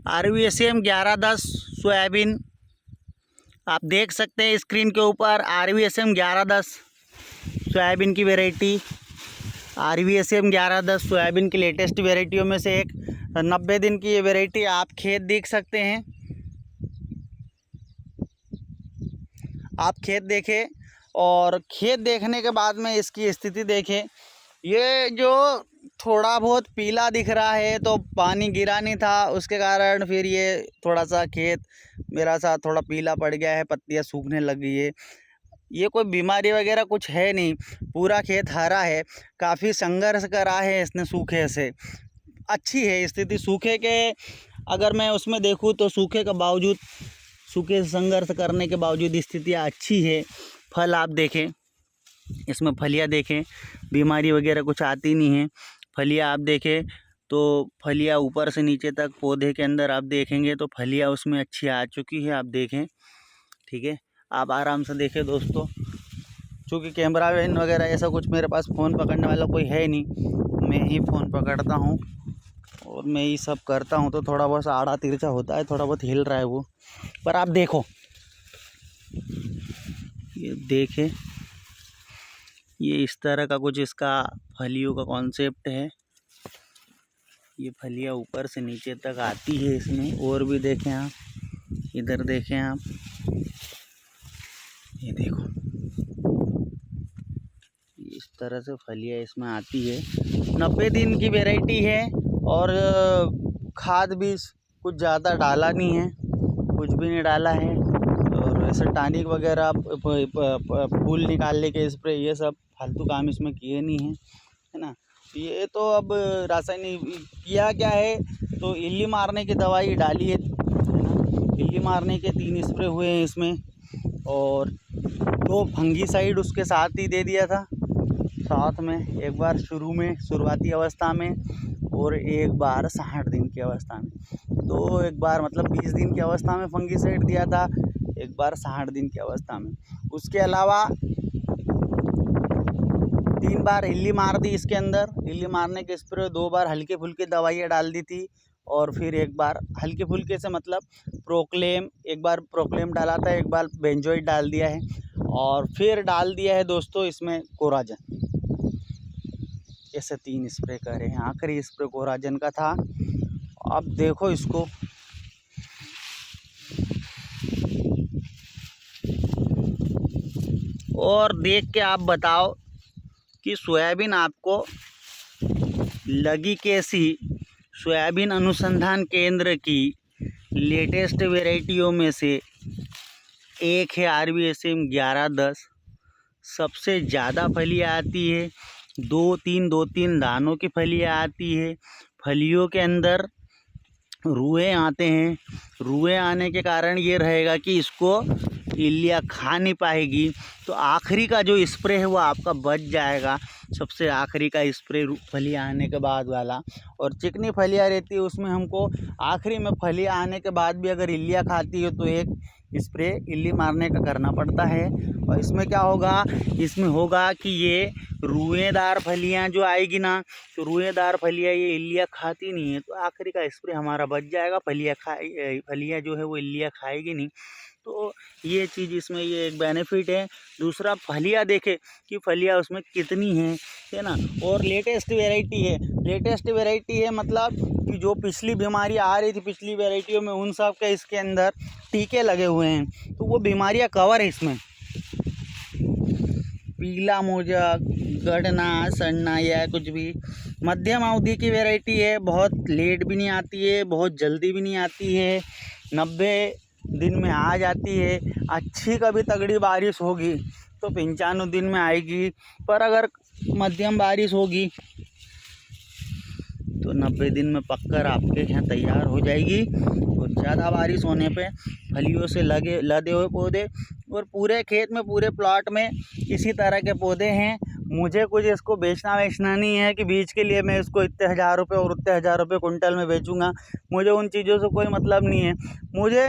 RVSM 1110 soybean आप देख सकते हैं स्क्रीन के ऊपर। RVSM 1110 सोयाबीन की वैरायटी, RVSM 1110 सोयाबीन की लेटेस्ट वैरायटियों में से एक 90 दिन की ये वैरायटी। आप खेत देख सकते हैं, आप खेत देखें और खेत देखने के बाद में इसकी स्थिति देखें। ये जो थोड़ा बहुत पीला दिख रहा है तो पानी गिरा नहीं था, उसके कारण फिर ये थोड़ा सा खेत मेरा सा थोड़ा पीला पड़ गया है, पत्तियां सूखने लग गई है। ये कोई बीमारी वगैरह कुछ है नहीं, पूरा खेत हरा है। काफ़ी संघर्ष करा है इसने सूखे से, अच्छी है स्थिति सूखे के। अगर मैं उसमें देखूँ तो सूखे के बावजूद, सूखे से संघर्ष करने के बावजूद स्थितियाँ अच्छी है। फल आप देखें, इसमें फलियाँ देखें, बीमारी वगैरह कुछ आती नहीं है। फलियाँ आप देखें तो फलियाँ ऊपर से नीचे तक पौधे के अंदर आप देखेंगे तो फलियाँ उसमें अच्छी आ चुकी है, आप देखें। ठीक है, आप आराम से देखें दोस्तों। चूँकि कैमरा मैन वगैरह ऐसा कुछ मेरे पास फ़ोन पकड़ने वाला कोई है नहीं, मैं ही फ़ोन पकड़ता हूँ और मैं ही सब करता हूँ, तो थोड़ा बहुत आड़ा तिरछा होता है, थोड़ा बहुत हिल रहा है वो। पर आप देखो, ये देखें, ये इस तरह का कुछ इसका फलियों का कॉन्सेप्ट है। ये फलियाँ ऊपर से नीचे तक आती है इसमें। और भी देखें आप, इधर देखें आप, ये देखो, इस तरह से फलियाँ इसमें आती है। 90 दिन की वैरायटी है और खाद भी कुछ ज़्यादा डाला नहीं है, कुछ भी नहीं डाला है। और ऐसे टॉनिक वगैरह, फूल निकालने के स्प्रे, ये सब फालतू काम इसमें किए नहीं हैं, है ना। ये तो अब रासायनिक किया क्या है, तो इल्ली मारने की दवाई डाली है ना। इल्ली मारने के 3 स्प्रे हुए हैं इसमें, और 2 फंगीसाइड उसके साथ ही दे दिया था साथ में, एक बार शुरुआती अवस्था में और एक बार 60 दिन की अवस्था में। तो एक बार मतलब 20 दिन की अवस्था में फंगीसाइड दिया था, एक बार 60 दिन की अवस्था में। उसके अलावा 3 बार इल्ली मार दी इसके अंदर। इल्ली मारने के स्प्रे 2 बार हल्के फुल्के दवाइयाँ डाल दी थी, और फिर एक बार हल्के फुल्के से मतलब प्रोक्लेम, एक बार प्रोक्लेम डाला था, एक बार बेंजोइट डाल दिया है, और फिर डाल दिया है दोस्तों इसमें कोराजन। ऐसे 3 स्प्रे करे हैं, आखिरी स्प्रे कोराजन का था। अब देखो इसको, और देख के आप बताओ कि सोयाबीन आपको लगी कैसी। सोयाबीन अनुसंधान केंद्र की लेटेस्ट वैरायटियों में से एक है RVSM 1110। सबसे ज़्यादा फलियाँ आती है, 2-3 दानों की फलियाँ आती है। फलियों के अंदर रुए आते हैं। रुए आने के कारण ये रहेगा कि इसको इल्लियाँ खा नहीं पाएगी, तो आखिरी का जो स्प्रे है वो आपका बच जाएगा। सबसे आखिरी का स्प्रे फलियाँ आने के बाद वाला। और चिकनी फलियाँ रहती है उसमें हमको आखिरी में फलियाँ आने के बाद भी अगर इल्लियाँ खाती है तो एक स्प्रे इल्ली मारने का करना पड़ता है। और इसमें क्या होगा, इसमें होगा कि ये रुएदार फलियाँ जो आएगी ना, तो रुएदार फलियाँ ये इल्लियाँ खाती नहीं है, तो आखिरी का स्प्रे हमारा बच जाएगा। फलियाँ जो है वो इल्लियाँ खाएगी नहीं, तो ये चीज़ इसमें ये एक बेनिफिट है। दूसरा, फलियाँ देखें कि फलियाँ उसमें कितनी हैं, है ना। और लेटेस्ट वैरायटी है, लेटेस्ट वैरायटी है मतलब कि जो पिछली बीमारी आ रही थी पिछली वैरायटियों में, उन सब के इसके अंदर टीके लगे हुए हैं, तो वो बीमारियाँ कवर है इसमें। पीला मोजा, गड़ना, सड़ना या कुछ भी, मध्यम अवधि की वैरायटी है। बहुत लेट भी नहीं आती है, बहुत जल्दी भी नहीं आती है, 90 दिन में आ जाती है। अच्छी कभी तगड़ी बारिश होगी तो 95 दिन में आएगी, पर अगर मध्यम बारिश होगी तो 90 दिन में पककर आपके यहाँ तैयार हो जाएगी। और ज़्यादा बारिश होने पे फलियों से लदे हुए पौधे, और पूरे खेत में, पूरे प्लॉट में इसी तरह के पौधे हैं। मुझे कुछ इसको बेचना नहीं है कि बीज के लिए मैं इसको इतने 1000 रुपये और उतने 1000 रुपये कुंटल में बेचूंगा। मुझे उन चीज़ों से कोई मतलब नहीं है। मुझे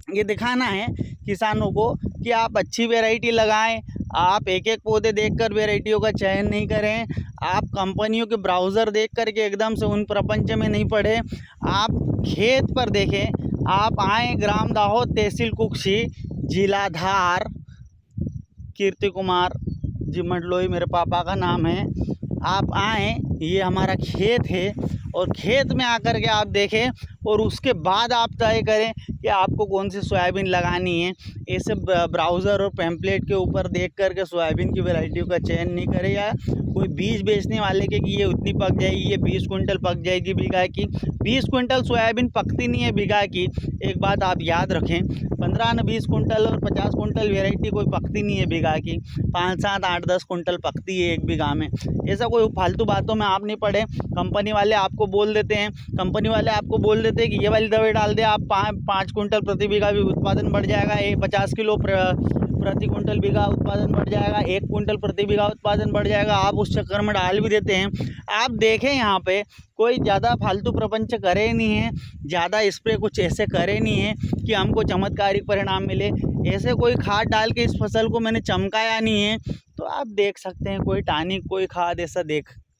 ये दिखाना है किसानों को कि आप अच्छी वैरायटी लगाएं, आप एक एक पौधे देखकर वैरायटियों का चयन नहीं करें, आप कंपनियों के ब्राउज़र देख कर के एकदम से उन प्रपंच में नहीं पड़े, आप खेत पर देखें। आप आएँ ग्राम दाहोद, तहसील कुक्षी, जिला धार, कीर्ति कुमार जी मंडलोई मेरे पापा का नाम है। आप आएँ, ये हमारा खेत है और खेत में आकर के आप देखें और उसके बाद आप तय करें कि आपको कौन सी सोयाबीन लगानी है। ऐसे ब्राउज़र और पैम्पलेट के ऊपर देख कर के सोयाबीन की वैरायटियों का चयन नहीं करें, या कोई बीज बेचने वाले के कि ये उतनी पक जाएगी, ये 20 कुंटल पक जाएगी बीघा की। 20 कुंटल सोयाबीन पकती नहीं है बीघा की, एक बात आप याद रखें। 15 न 20 कुंटल और 50 कुंटल वैरायटी कोई पकती नहीं है बीघा की, 5, 7, 8, 10 कुंटल पकती है एक बीघा में। ऐसा कोई फालतू बातों में आप नहीं पड़े। कंपनी वाले आपको बोल देते हैं कि ये वाली दवाई डाल दे, आप 5 कुंटल प्रति बीघा भी उत्पादन बढ़ जाएगा, 50 किलो प्रति कुंटल बीघा उत्पादन बढ़ जाएगा, 1 कुंटल प्रति बीघा उत्पादन बढ़ जाएगा। आप उस चक्कर में डाल भी देते हैं। आप देखें यहाँ पे कोई ज़्यादा फालतू प्रपंच करे नहीं है, ज़्यादा स्प्रे कुछ ऐसे करे नहीं है कि हमको चमत्कारिक परिणाम मिले। ऐसे कोई खाद डाल के इस फसल को मैंने चमकाया नहीं है। तो आप देख सकते हैं कोई टानिक, कोई खाद ऐसा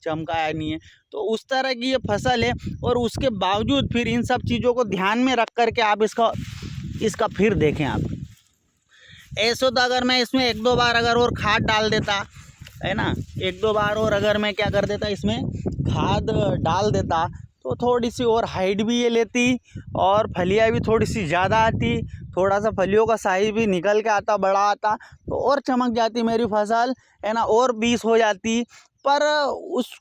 चमकाया नहीं है। तो उस तरह की ये फसल है और उसके बावजूद फिर इन सब चीज़ों को ध्यान में रख कर के आप इसका फिर देखें। आप ऐसा तो अगर मैं इसमें 1-2 बार अगर और खाद डाल देता है ना, 1-2 बार और अगर मैं क्या कर देता, इसमें खाद डाल देता, तो थोड़ी सी और हाइट भी ये लेती और फलियाँ भी थोड़ी सी ज़्यादा आती, थोड़ा सा फलियों का साइज भी निकल के आता, बड़ा आता, तो और चमक जाती मेरी फसल, है ना, और 20 हो जाती। पर उस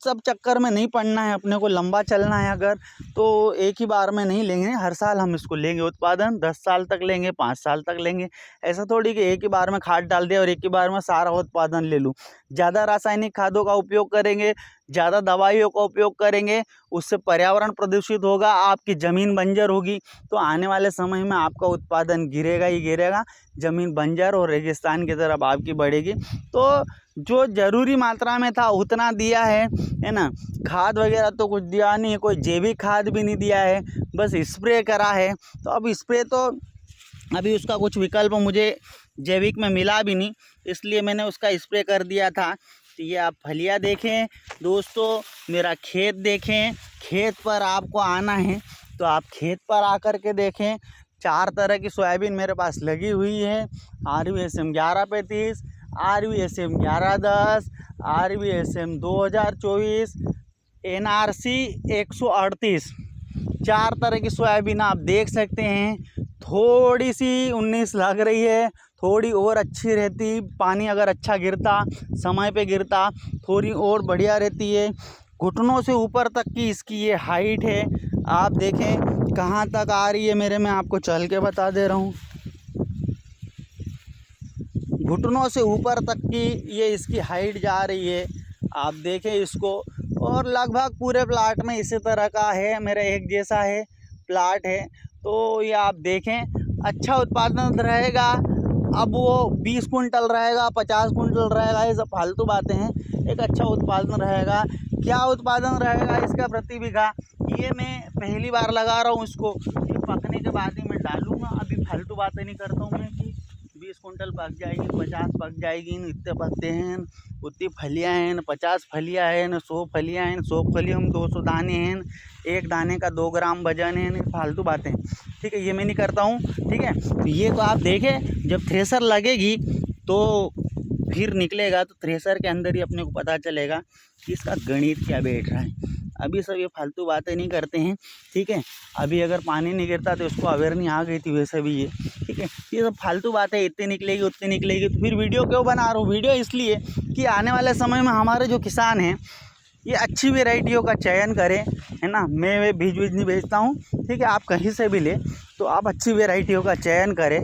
सब चक्कर में नहीं पड़ना है, अपने को लंबा चलना है अगर, तो एक ही बार में नहीं लेंगे, हर साल हम इसको लेंगे उत्पादन, 10 साल तक लेंगे, 5 साल तक लेंगे। ऐसा थोड़ी कि एक ही बार में खाद डाल दिया और एक ही बार में सारा उत्पादन ले लूँ। ज़्यादा रासायनिक खादों का उपयोग करेंगे, ज़्यादा दवाइयों का उपयोग करेंगे, उससे पर्यावरण प्रदूषित होगा, आपकी ज़मीन बंजर होगी, तो आने वाले समय में आपका उत्पादन गिरेगा ही गिरेगा, ज़मीन बंजर और रेगिस्तान की तरफ आपकी बढ़ेगी। तो जो ज़रूरी मात्रा में था उतना दिया है ना। खाद वगैरह तो कुछ दिया नहीं है, कोई जैविक खाद भी नहीं दिया है, बस स्प्रे करा है। तो अब स्प्रे तो अभी उसका कुछ विकल्प मुझे जैविक में मिला भी नहीं, इसलिए मैंने उसका स्प्रे कर दिया था। तो ये आप फलियाँ देखें दोस्तों, मेरा खेत देखें। खेत पर आपको आना है तो आप खेत पर आकर के देखें। 4 तरह की सोयाबीन मेरे पास लगी हुई है। RVSM 1135, RVSM 1110, RVSM 2024, NRC 138, 4 तरह की सोयाबीन आप देख सकते हैं। थोड़ी सी 19 लग रही है, थोड़ी और अच्छी रहती, पानी अगर अच्छा गिरता, समय पे गिरता, थोड़ी और बढ़िया रहती है। घुटनों से ऊपर तक की इसकी ये हाइट है, आप देखें कहाँ तक आ रही है मेरे, मैं आपको चल के बता दे रहा हूँ। घुटनों से ऊपर तक की ये इसकी हाइट जा रही है, आप देखें इसको। और लगभग पूरे प्लाट में इसी तरह का है, मेरा एक जैसा है प्लाट है। तो ये आप देखें अच्छा उत्पादन रहेगा। अब वो 20 कुंटल रहेगा, 50 कुंटल रहेगा, ये सब फालतू बातें हैं। एक अच्छा उत्पादन रहेगा। क्या उत्पादन रहेगा इसका प्रति बीघा, ये मैं पहली बार लगा रहा हूँ इसको, ये पकने के बाद ही मैं डालूँगा। अभी फालतू बातें नहीं करता हूँ मैं कि 20 कुंटल पक जाएगी, 50 पक जाएगी, इतने पकते हैं, उतनी फलियाँ हैं, 50 फलियाँ हैं, 100 फलियाँ हैं, 100 फलियों में 200 दाने हैं, एक दाने का 2 ग्राम वजन है। फालतू बातें, ठीक है, ये मैं नहीं करता हूँ, ठीक है। तो ये तो आप देखें, जब थ्रेसर लगेगी तो फिर निकलेगा, तो थ्रेसर के अंदर ही अपने को पता चलेगा कि इसका गणित क्या बैठ रहा है। अभी सब ये फालतू बातें नहीं करते हैं, ठीक है। अभी अगर पानी नहीं गिरता तो उसको अवेयरनी आ गई थी, वैसे भी ये, ठीक है। ये सब फालतू बातें, इतनी निकलेगी उतनी निकलेगी, तो फिर वीडियो क्यों बना रहा हूँ? वीडियो इसलिए कि आने वाले समय में हमारे जो किसान हैं ये अच्छी वेराइटियों का चयन करें, है ना। मैं बीज नहीं बेचता हूँ, ठीक है। आप कहीं से भी ले तो आप अच्छी वेराइटियों का चयन करें,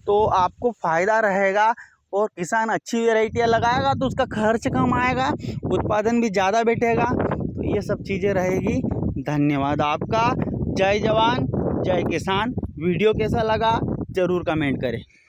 तो आपको फ़ायदा रहेगा। और किसान अच्छी वेराइटियाँ लगाएगा तो उसका खर्च कम आएगा, उत्पादन भी ज़्यादा बैठेगा। तो ये सब चीज़ें रहेगी। धन्यवाद आपका। जय जवान जय किसान। वीडियो कैसा लगा ज़रूर कमेंट करें।